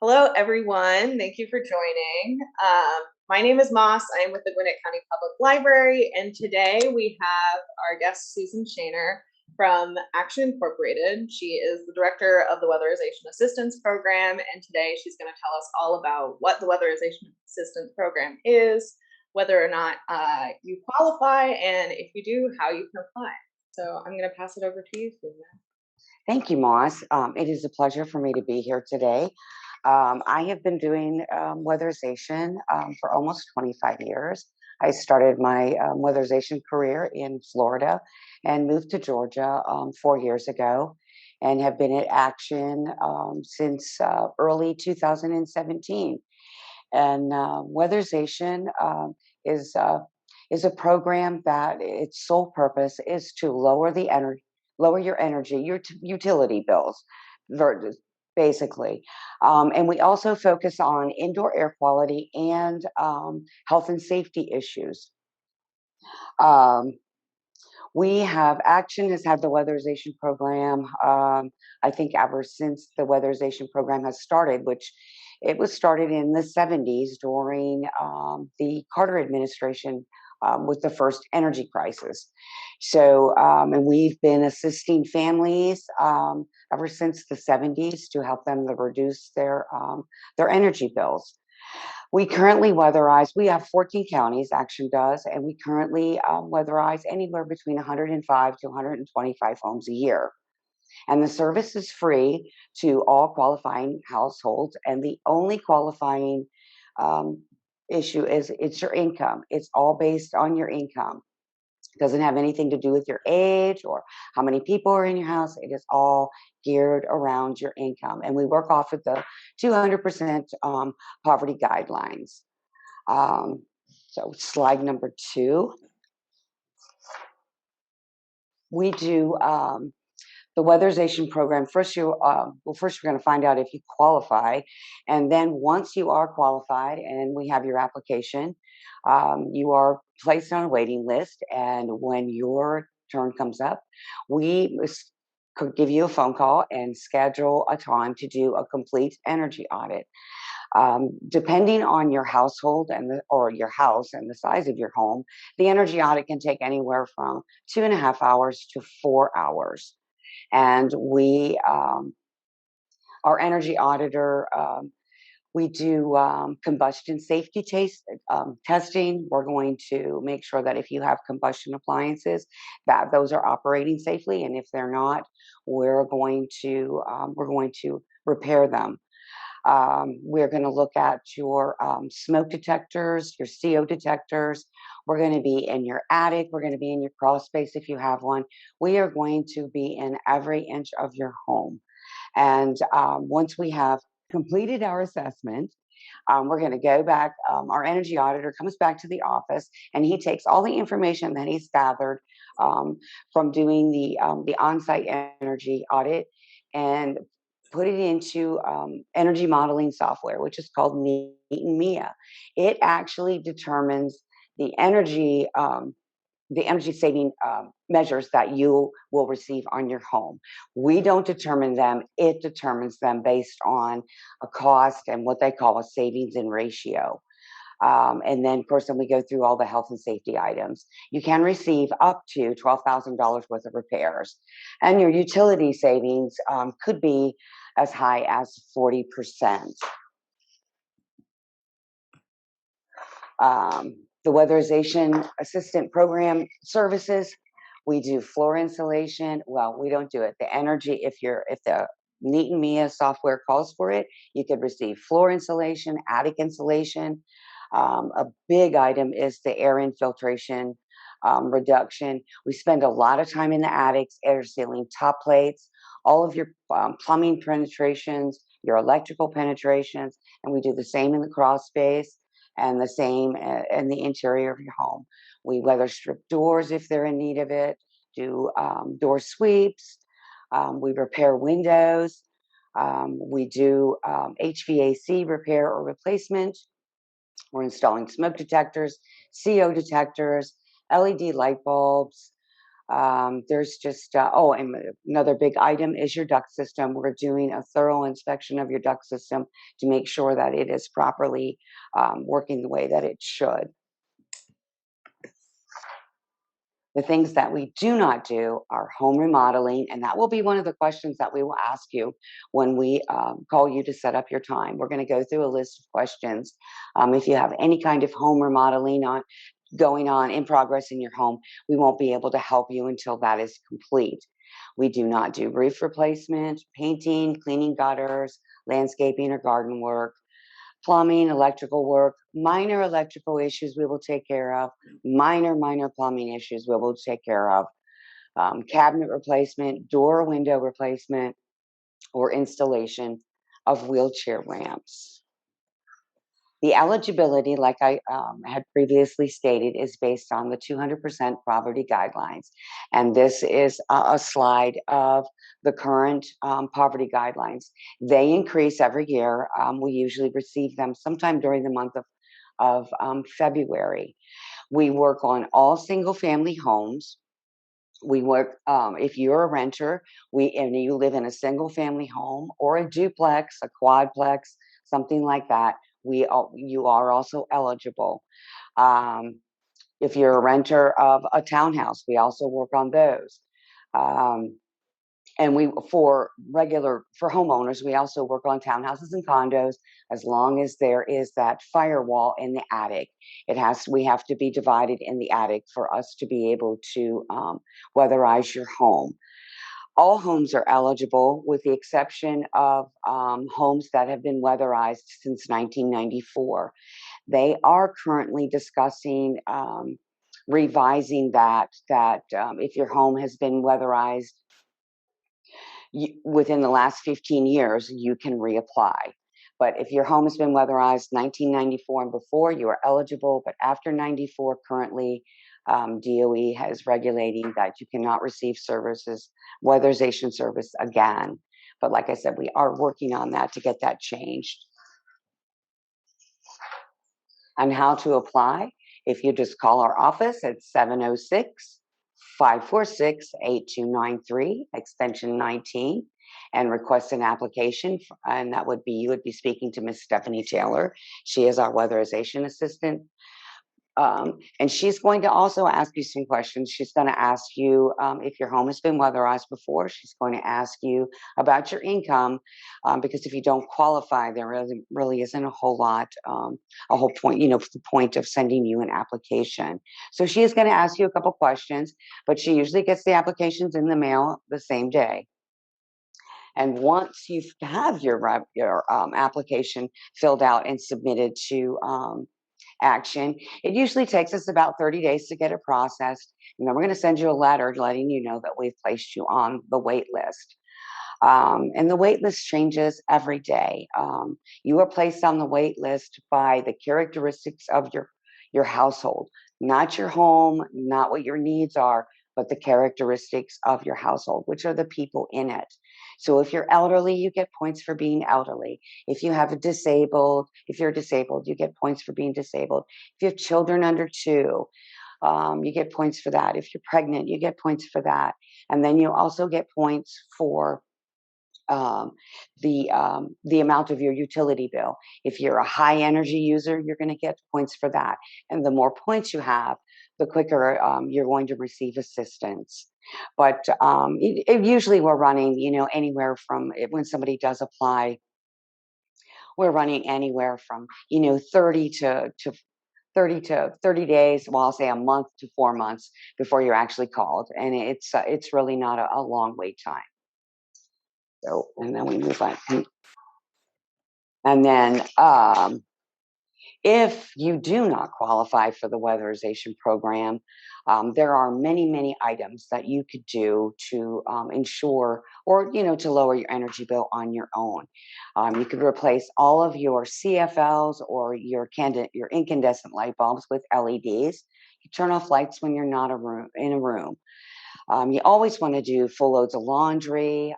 Hello, everyone. Thank you for joining. My name is Moss. I am with the Gwinnett County Public Library, and today we have our guest, Susan Schoenherr from Action Incorporated. She is the director of the Weatherization Assistance Program, and today she's going to tell us all about what the Weatherization Assistance Program is, whether or not you qualify, and if you do, how you can apply. So I'm going to pass it over to you, Susan. Thank you, Moss. It is a pleasure for me to be here today. I have been doing weatherization for almost 25 years. I started my weatherization career in Florida and moved to Georgia 4 years ago and have been at Action since early 2017. And weatherization is a program that its sole purpose is to lower your energy, your utility bills, basically. And we also focus on indoor air quality and health and safety issues. Um, we have Action has had the weatherization program, I think, ever since the weatherization program has started, which it was started in the 70s during the Carter administration with the first energy crisis. So, and we've been assisting families ever since the 70s to help them to reduce their energy bills. We currently weatherize, we have 14 counties, Action does, and we currently weatherize anywhere between 105 to 125 homes a year. And the service is free to all qualifying households. And the only qualifying um, issue is it's your income. It's all based on your income. It doesn't have anything to do with your age or how many people are in your house. It is all geared around your income. And we work off of the 200% poverty guidelines. Um, so slide number 2. We do the weatherization program. First, first you're going to find out if you qualify, and then once you are qualified, and we have your application, you are placed on a waiting list. And when your turn comes up, could give you a phone call and schedule a time to do a complete energy audit. Depending on your household or your house and the size of your home, the energy audit can take anywhere from 2.5 hours to 4 hours. And our energy auditor, we do combustion safety testing. We're going to make sure that if you have combustion appliances, that those are operating safely, and if they're not, we're going to repair them. We're going to look at your smoke detectors, your CO detectors. We're going to be in your attic. We're going to be in your crawl space if you have one. We are going to be in every inch of your home. And once we have completed our assessment, we're going to go back. Our energy auditor comes back to the office, and he takes all the information that he's gathered from doing the on-site energy audit and put it into energy modeling software, which is called Neat and Mia. It actually determines the energy saving measures that you will receive on your home. We don't determine them, it determines them based on a cost and what they call a savings in ratio. And then, of course, then we go through all the health and safety items. You can receive up to $12,000 worth of repairs. And your utility savings could be as high as 40%. The Weatherization Assistant Program services, we do floor insulation. Well, we don't do it. The energy, if the Neat and Mia software calls for it, you could receive floor insulation, attic insulation. A big item is the air infiltration reduction. We spend a lot of time in the attics, air sealing top plates, all of your plumbing penetrations, your electrical penetrations, and we do the same in the crawl space and the same in the interior of your home. We weather strip doors if they're in need of it, do door sweeps, we repair windows, we do HVAC repair or replacement. We're installing smoke detectors, CO detectors, LED light bulbs. There's just, oh, and another big item is your duct system. We're doing a thorough inspection of your duct system to make sure that it is properly working the way that it should. The things that we do not do are home remodeling, and that will be one of the questions that we will ask you when we call you to set up your time. We're going to go through a list of questions. If you have any kind of home remodeling going on in progress in your home, we won't be able to help you until that is complete. We do not do roof replacement, painting, cleaning gutters, landscaping or garden work, plumbing, electrical work, minor electrical issues we will take care of, minor plumbing issues we will take care of, cabinet replacement, door window replacement, or installation of wheelchair ramps. The eligibility, like I had previously stated, is based on the 200% poverty guidelines. And this is a slide of the current poverty guidelines. They increase every year. We usually receive them sometime during the month of February. We work on all single family homes. We work, if you're a renter, and you live in a single family home or a duplex, a quadplex, something like that, you are also eligible. If you're a renter of a townhouse, we also work on those. And for homeowners, we also work on townhouses and condos, as long as there is that firewall in the attic. We have to be divided in the attic for us to be able to weatherize your home. All homes are eligible, with the exception of homes that have been weatherized since 1994. They are currently discussing revising that if your home has been weatherized within the last 15 years, you can reapply. But if your home has been weatherized 1994 and before, you are eligible. But after 94, currently, DOE is regulating that you cannot receive weatherization service again. But like I said, we are working on that to get that changed. And how to apply, if you just call our office at 706-546-8293, extension 19, and request an application. And you would be speaking to Miss Stephanie Taylor. She is our weatherization assistant. And she's going to also ask you some questions. She's going to ask you if your home has been weatherized before. She's going to ask you about your income, because if you don't qualify, there really isn't a whole point, the point of sending you an application. So she is going to ask you a couple questions, but she usually gets the applications in the mail the same day. And once you have your application filled out and submitted to Action, it usually takes us about 30 days to get it processed. And then we're going to send you a letter letting you know that we've placed you on the wait list. And the wait list changes every day. You are placed on the wait list by the characteristics of your household, not your home, not what your needs are, but the characteristics of your household, which are the people in it. So if you're elderly, you get points for being elderly. If you're disabled, you get points for being disabled. If you have children under 2, you get points for that. If you're pregnant, you get points for that. And then you also get points for the amount of your utility bill. If you're a high energy user, you're going to get points for that. And the more points you have, the quicker you're going to receive assistance. But usually we're running, anywhere from, when somebody does apply, we're running anywhere from 30 days. Well, I'll say a month to 4 months before you're actually called, and it's really not a long wait time. So, and then we move on. And then if you do not qualify for the weatherization program, there are many items that you could do to ensure, or to lower your energy bill on your own. You could replace all of your CFLs or your incandescent light bulbs with LEDs. You turn off lights when you're not in a room. You always want to do full loads of laundry,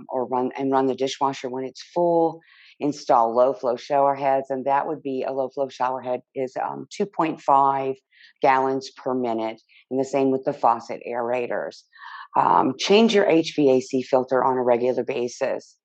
or run the dishwasher when it's full. Install low flow shower heads, and that would be a low flow shower head is 2.5 gallons per minute, and the same with the faucet aerators. Change your HVAC filter on a regular basis,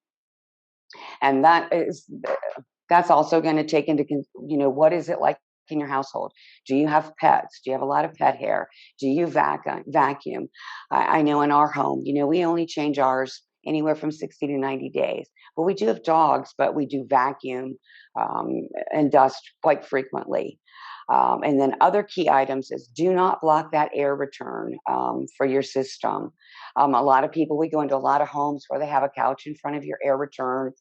and that's also going to take into what is it like in your household? Do you have pets? Do you have a lot of pet hair? Do you vacuum? I know in our home, we only change ours anywhere from 60 to 90 days, but we do have dogs, but we do vacuum um, and dust quite frequently. And then other key items is do not block that air return for your system. A lot of people, we go into a lot of homes where they have a couch in front of your air return.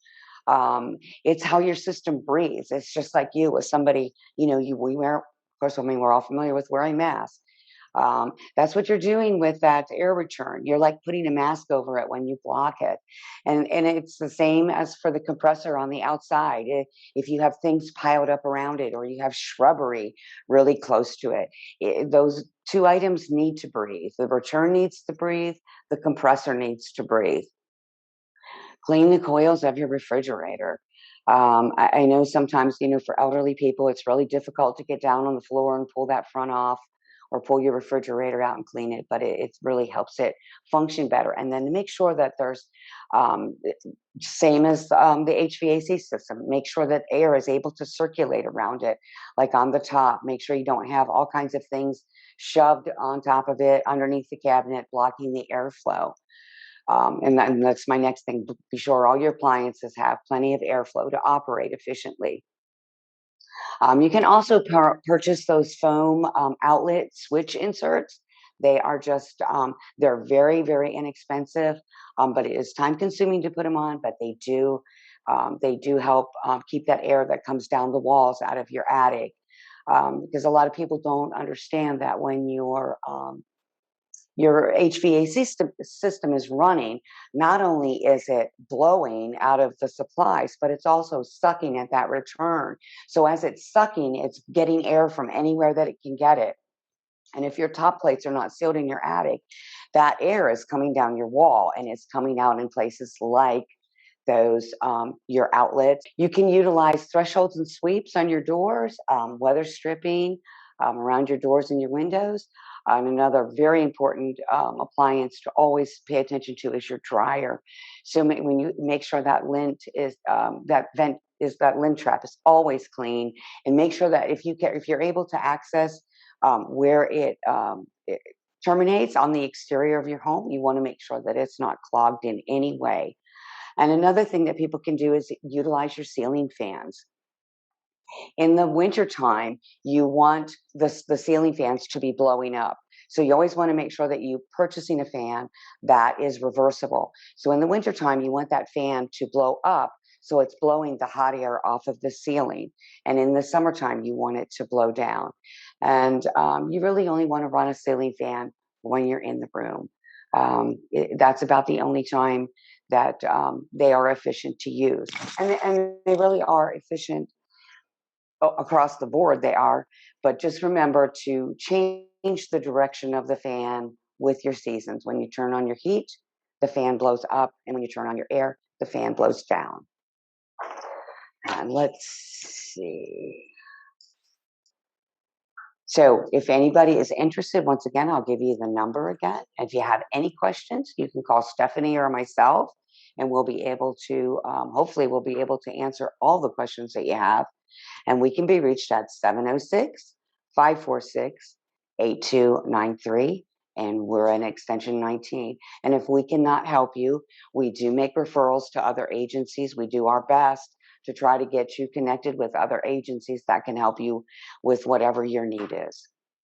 It's how your system breathes. It's just like you, as somebody, we wear, of course, I mean, we're all familiar with wearing masks. That's what you're doing with that air return. You're like putting a mask over it when you block it. And it's the same as for the compressor on the outside. If you have things piled up around it or you have shrubbery really close to it, those two items need to breathe. The return needs to breathe. The compressor needs to breathe. Clean the coils of your refrigerator. I know sometimes, for elderly people, it's really difficult to get down on the floor and pull that front off or pull your refrigerator out and clean it, but it really helps it function better. And then to make sure that there's, same as the HVAC system, make sure that air is able to circulate around it, like on the top. Make sure you don't have all kinds of things shoved on top of it, underneath the cabinet, blocking the airflow. And that's my next thing. Be sure all your appliances have plenty of airflow to operate efficiently. You can also purchase those foam outlet switch inserts. They are just, they're very, very inexpensive, but it is time consuming to put them on, but they do help keep that air that comes down the walls out of your attic. Because a lot of people don't understand that when your HVAC system is running, not only is it blowing out of the supplies, but it's also sucking at that return. So as it's sucking, it's getting air from anywhere that it can get it. And if your top plates are not sealed in your attic, that air is coming down your wall and it's coming out in places like those your outlets. You can utilize thresholds and sweeps on your doors, weather stripping around your doors and your windows. And another very important appliance to always pay attention to is your dryer. So when you make sure that lint is that lint trap is always clean, and make sure that if you're able to access where it terminates on the exterior of your home, you want to make sure that it's not clogged in any way. And another thing that people can do is utilize your ceiling fans. In the wintertime, you want the ceiling fans to be blowing up. So you always want to make sure that you're purchasing a fan that is reversible. So in the wintertime, you want that fan to blow up, so it's blowing the hot air off of the ceiling. And in the summertime, you want it to blow down. And you really only want to run a ceiling fan when you're in the room. That's about the only time that they are efficient to use. And they really are efficient across the board, they are. But just remember to change the direction of the fan with your seasons. When you turn on your heat, the fan blows up. And when you turn on your air, the fan blows down. And let's see. So if anybody is interested, once again, I'll give you the number again. If you have any questions, you can call Stephanie or myself, and we'll be able to, hopefully we'll be able to answer all the questions that you have. And we can be reached at 706-546-8293. And we're in extension 19. And if we cannot help you, we do make referrals to other agencies. We do our best to try to get you connected with other agencies that can help you with whatever your need is.